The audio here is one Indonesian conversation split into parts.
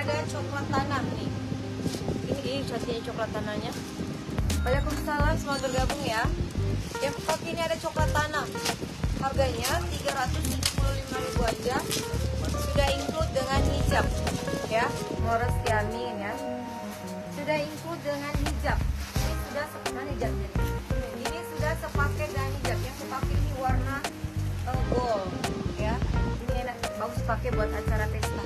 ada coklat tanah nih. Ini cantiknya coklat tanahnya. Waalaikumsalam, selamat bergabung ya. Yang kaki ini ada coklat tanah. Harganya 375.000 aja. Sudah include dengan hijab ya. Moros Yamin ya. Sudah include dengan hijab. Ini sudah sepaket hijabnya. Ini sudah sepaket dengan hijab. Yang sepaket ini warna gold ya. Ini enak, bagus pakai buat acara pesta.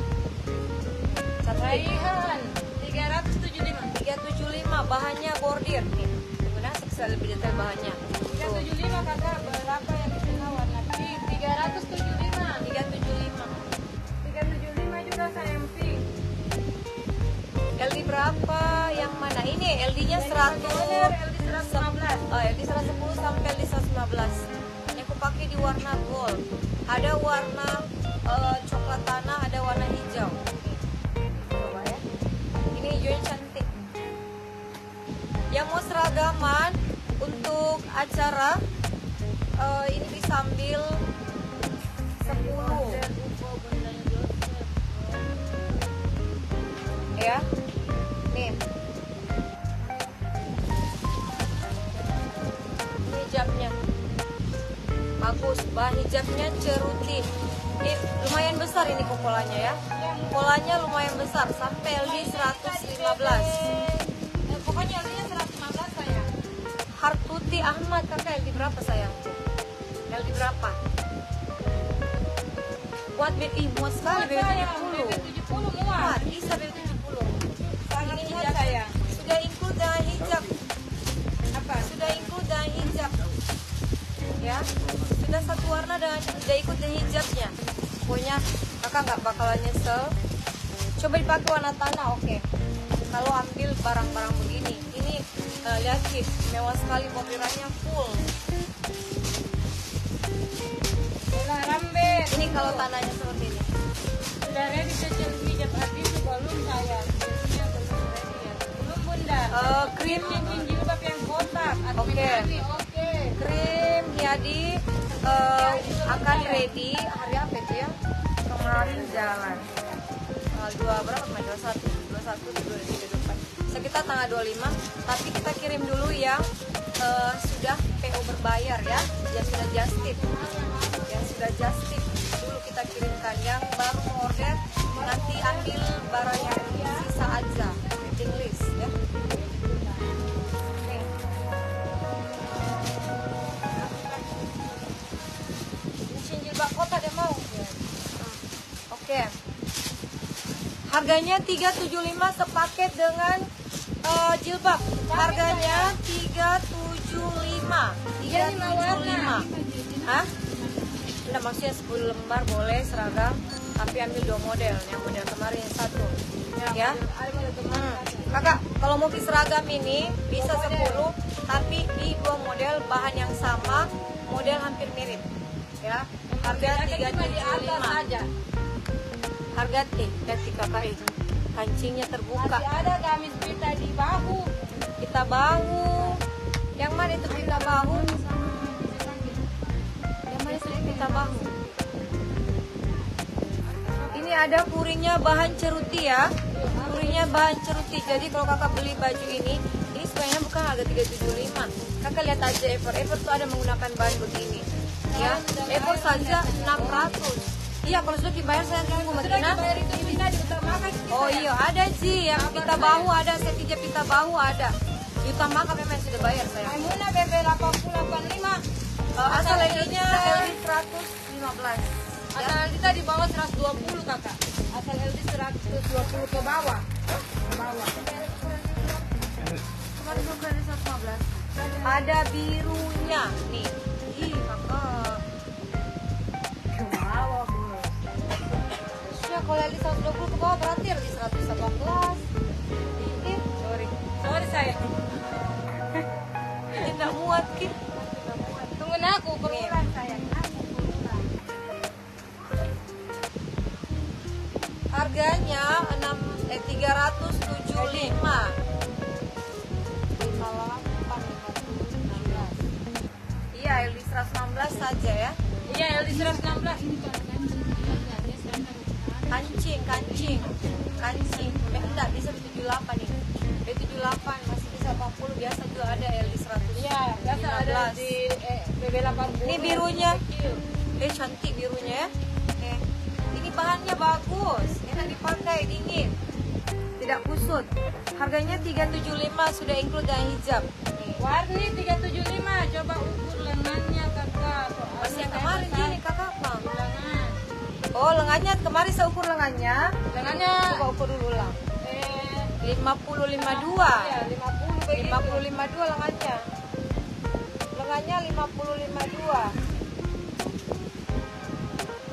Raihan 375 bahannya bordir nih. Kemudian seksa lebih detail bahannya. 375 kakak, berapa yang bisa warna pink? 375 juga sayang pink. LD berapa? Yang mana? Ini LD-nya 100. LD 115. Oh, LD 110 sampai LD 115. Ini aku pakai di warna gold. Ada warna coklat tanah, ada warna hijau. Coba ya. Ini hijaunya cantik. Yang mau seragaman untuk acara ini bisa ambil 10 ya. Nih. Ini hijabnya. Bagus, bahan hijabnya ceruti. Ini lumayan besar ini polanya ya. Polanya lumayan besar sampai LD 115. Pokoknya LD-nya 115 sayang. Hartuti Ahmad, kakak LD berapa sayang? LD berapa? Buat BI muat sekali BB70. BB70 muat. Bisa BB70. Sangat muat sayang. Sudah include dengan hijab. Apa? Sudah include dengan hijab. Ya, sudah satu warna dengan sudah ikut dengan hijabnya. Pokoknya kakak nggak bakalan nyesel. Coba dipakai warna tanah, oke. Kalau ambil barang-barang begini, ini lihat sih, mewah sekali, bordirannya full. Bola rambet. Ini kalau tanahnya seperti ini. Sudah ready social hijab habis belum sayang. Ini belum ready ya. Belum bunda. Krim Ini jilbab yang kotak. Oke. Oke. krim Hiadi akan ready hari apa itu ya? Kemarin jalan berapa kemarin? 21, 22, 23, 24 sekitar tanggal 25, tapi kita kirim dulu yang sudah PO berbayar ya, yang sudah just tip, dulu kita kirimkan. Yang baru order nanti ambil barang yang sisa aja, waiting list ya. Jilbab kota dia mau. Oke. Harganya 375 sepaket dengan jilbab. Harganya 375. 375. Hah? Nah, maksudnya 10 lembar boleh seragam, tapi ambil 2 model. Yang model kemarin yang 1. Ya. Kakak, kalau mau beli seragam ini bisa 10, tapi di 2 model bahan yang sama, model hampir mirip. Ya. Harga 375. Harga lihat kakak itu kancingnya terbuka. Masih ada gamis pita di bahu. Pita bahu. Yang mana itu pita bahu? Yang mana itu pita bahu? Ini ada kuringnya bahan ceruti ya. Kuringnya bahan ceruti. Jadi kalau kakak beli baju ini sebenarnya bukan harga 375. Kakak lihat aja Ever tuh ada menggunakan bahan begini. Ya, Ever saja 600. Iya, kalau sudah dibayar saya tunggu Mbak Tina. Oh iya, ada sih yang pita bahu ada, set hijab pita bahu ada. Diutamakan memang sudah bayar saya. Aimuna BB 8085. Asal LD-nya LD 115. Asal LD tadi bawah 120 kakak. Asal LD 120 ke bawah. Ke bawah. Kemarin belum ada 115. Ada birunya nih. Ih, kakak. Kalau LD 120 ke bawah berarti LD 118. Sorry saya. Tidak muat Ki. Tungguin aku berulang sayang. Harganya 375. 58, 16. Iya, LD 116 saja ya. Iya, LD 116. Kancing. enggak bisa B78 ini. B78 masih bisa 40, biasa juga ada LD 100. Iya, biasa ada di BB80. Ini birunya. kecil. Cantik birunya ya. Ini bahannya bagus, enak dipakai, dingin. Tidak kusut. Harganya 375 sudah include dengan hijab. Warni 375, coba ukur lengannya kakak. Masih yang kemarin gini kakak bang. Lengan. Oh lengannya kemarin saya ukur lengannya. Lengannya Coba ukur dulu lah. 50 52. ya 50 begitu. 50 52 lengannya. Lengannya 50 52.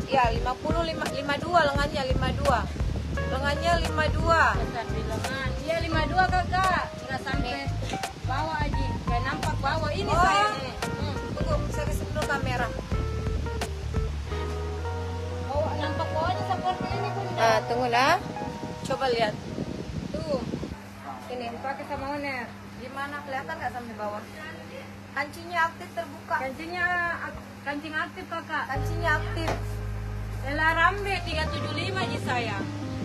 Ya 50 52 lengannya 52. Lengannya 52. Besar di lengan. Iya 52 kakak. Enggak sampai bawah aja. Enggak nampak bawah ini Oh. saya. Tunggu, saya kasih dulu kamera. Bawah nampak bawahnya seperti ini pun. Nah, tunggu nah. Coba lihat. Tuh. Ini Dipakai sama owner. gimana kelihatan nggak sampai bawah? Kancinya aktif terbuka. Kancing aktif kakak. Kancinya aktif. Ela Rambe 375 ji saya.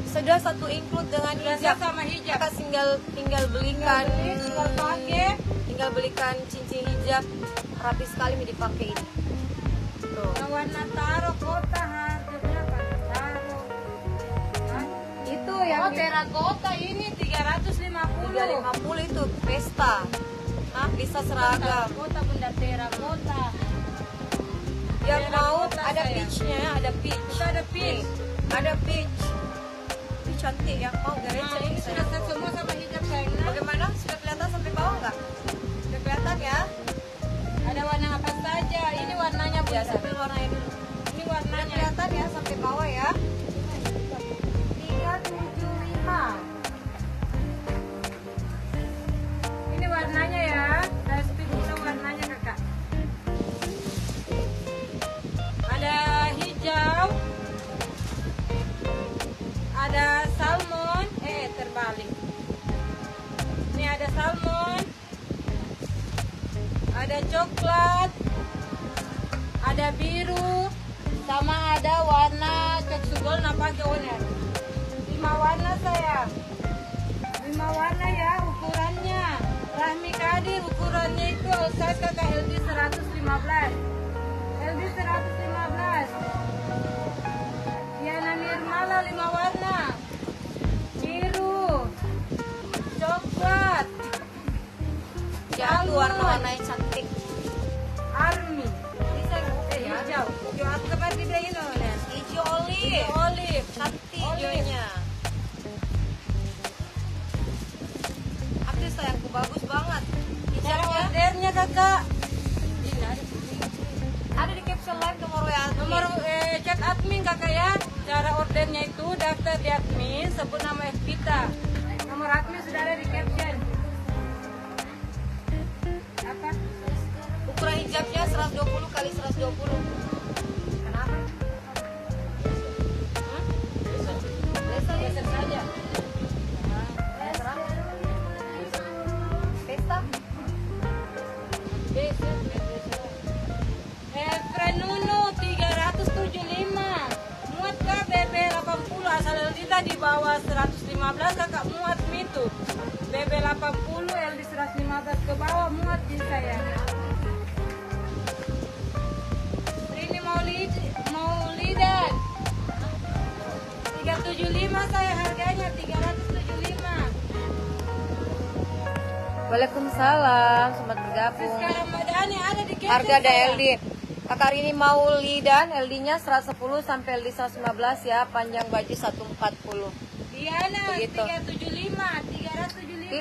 Sudah satu include dengan Biasa hijab. sama hijab. Kakak tinggal belikan, Tinggal pakai. tinggal belikan cincin hijab. Rapi sekali nih dipakai ini. Tuh. Yang warna taro kota harga berapa? Taro. Hah? Itu Oh, yang terakota ini 350. 350 itu pesta. Nah, bisa seragam. Kota benda terakota. Yang mau Terakota ada saya. peachnya, ada peach. Kita ada peach. Nih, ada peach. Ini cantik ya, mau gereja Nah, ini ini saya. sudah set semua sama hijab sayangnya. Bagaimana? Sudah kelihatan sampai bawah nggak? Sudah kelihatan ya? Ada warna apa saja? Ini warnanya Ya, biasa. sambil warnanya dulu. Ini Sudah warnanya. kelihatan ya sampai bawah ya? 375. Ini warnanya ya. Saya speed dulu warnanya kakak. Ada hijau. Ada salmon. Terbalik. Ini ada salmon. Ada coklat. Ada biru. Sama ada warna cek sugol pakai owner. 5 warna saya. 5 warna ya ukurannya. Rahmi Kadir ukurannya itu size kakak LD 115. LD 115. Yana Nirmala 5 warna. Biru. Coklat. Jatuh warna-warna yang cantik. Army. Bisa Hijau. Hijau apa kemarin dibilangin owner? hijau olive. Olive. Cantik Olive. hijaunya. Aktif sayangku bagus banget. Cara Hijabnya ordernya kakak. ada di caption live nomor WA. Nomor chat admin kakak ya. Cara ordernya itu daftar di admin, sebut nama Evita. Nomor admin sudah ada di caption. Apa? Ukuran hijabnya 120 kali 120. Kenapa? Biasa ya. Geser saja. Terserah. Pesta. Geser. Frenuno 375. Muat kak BB 80 asal LD di bawah 115 kakak muat itu. BB 80 LD 115 ke bawah muat di saya. Rini Maulidan 375 saya harganya 375. Waalaikumsalam, selamat bergabung. Rizka Ramadhani ada di caption Harga ada saya. LD. Kakak ini Maulidan, LD-nya 110 sampai LD 115 ya, panjang baju 140. Diana Begitu. 375, 375.